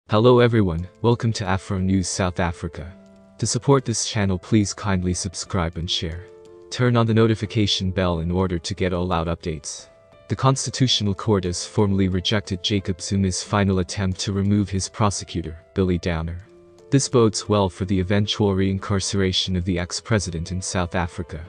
Hello everyone, welcome to Afro News South Africa. To support this channel, please kindly subscribe and share. Turn on the notification bell in order to get all out updates. The Constitutional Court has formally rejected Jacob Zuma's final attempt to remove his prosecutor, Billy Downer. This bodes well for the eventual reincarceration of the ex-president in South Africa.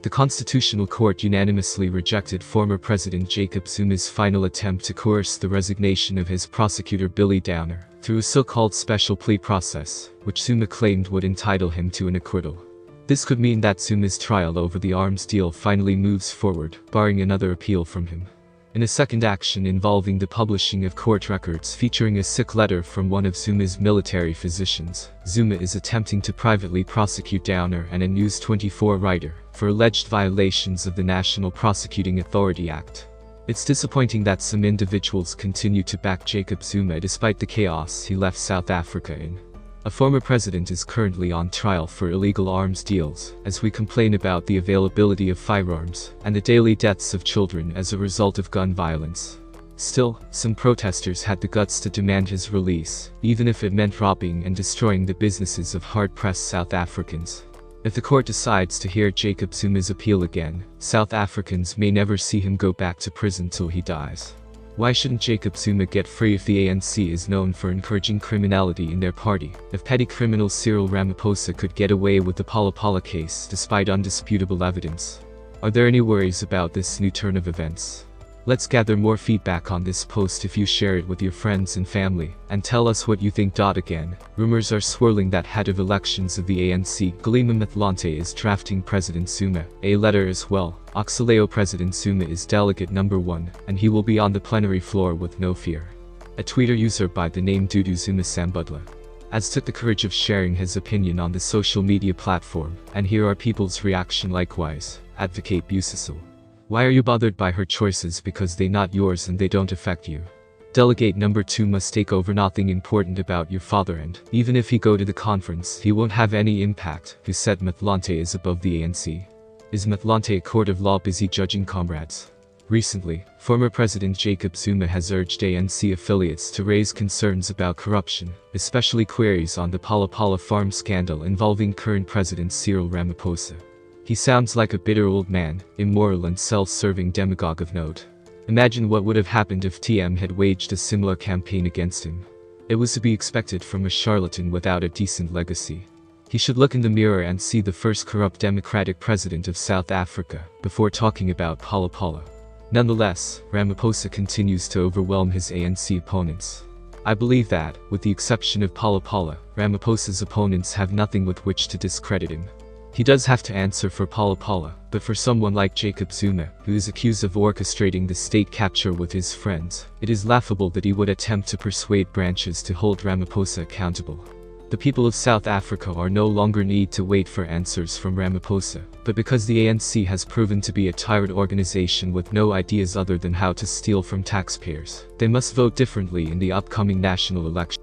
The Constitutional Court unanimously rejected former President Jacob Zuma's final attempt to coerce the resignation of his prosecutor Billy Downer through a so-called special plea process, which Zuma claimed would entitle him to an acquittal. This could mean that Zuma's trial over the arms deal finally moves forward, barring another appeal from him. In a second action involving the publishing of court records featuring a sick letter from one of Zuma's military physicians, Zuma is attempting to privately prosecute Downer and a News 24 writer for alleged violations of the National Prosecuting Authority Act. It's disappointing that some individuals continue to back Jacob Zuma despite the chaos he left South Africa in. A former president is currently on trial for illegal arms deals, as we complain about the availability of firearms and the daily deaths of children as a result of gun violence. Still, some protesters had the guts to demand his release, even if it meant robbing and destroying the businesses of hard-pressed South Africans. If the court decides to hear Jacob Zuma's appeal again, South Africans may never see him go back to prison till he dies. Why shouldn't Jacob Zuma get free if the ANC is known for encouraging criminality in their party? If petty criminal Cyril Ramaphosa could get away with the Phala case despite undisputable evidence? Are there any worries about this new turn of events? Let's gather more feedback on this post if you share it with your friends and family, and tell us what you think. Again, rumors are swirling that head of elections of the ANC, Galima Motlanthe, is drafting President Zuma a letter as well. Oxaleo President Zuma is delegate number 1, and he will be on the plenary floor with no fear. A Twitter user by the name Dudu Zuma Sambudla has took the courage of sharing his opinion on the social media platform, and here are people's reaction likewise. Advocate Busisil. Why are you bothered by her choices because they not yours and they don't affect you? Delegate number 2 must take over. Nothing important about your father, and even if he go to the conference he won't have any impact. Who said Motlanthe is above the ANC? Is Motlanthe a court of law busy judging comrades? Recently, former President Jacob Zuma has urged ANC affiliates to raise concerns about corruption, especially queries on the Phala farm scandal involving current President Cyril Ramaphosa. He sounds like a bitter old man, immoral and self-serving demagogue of note. Imagine what would have happened if TM had waged a similar campaign against him. It was to be expected from a charlatan without a decent legacy. He should look in the mirror and see the first corrupt democratic president of South Africa before talking about Phala. Nonetheless, Ramaphosa continues to overwhelm his ANC opponents. I believe that, with the exception of Phala, Ramaphosa's opponents have nothing with which to discredit him. He does have to answer for Phala, but for someone like Jacob Zuma, who is accused of orchestrating the state capture with his friends, it is laughable that he would attempt to persuade branches to hold Ramaphosa accountable. The people of South Africa are no longer need to wait for answers from Ramaphosa, but because the ANC has proven to be a tired organization with no ideas other than how to steal from taxpayers, they must vote differently in the upcoming national election.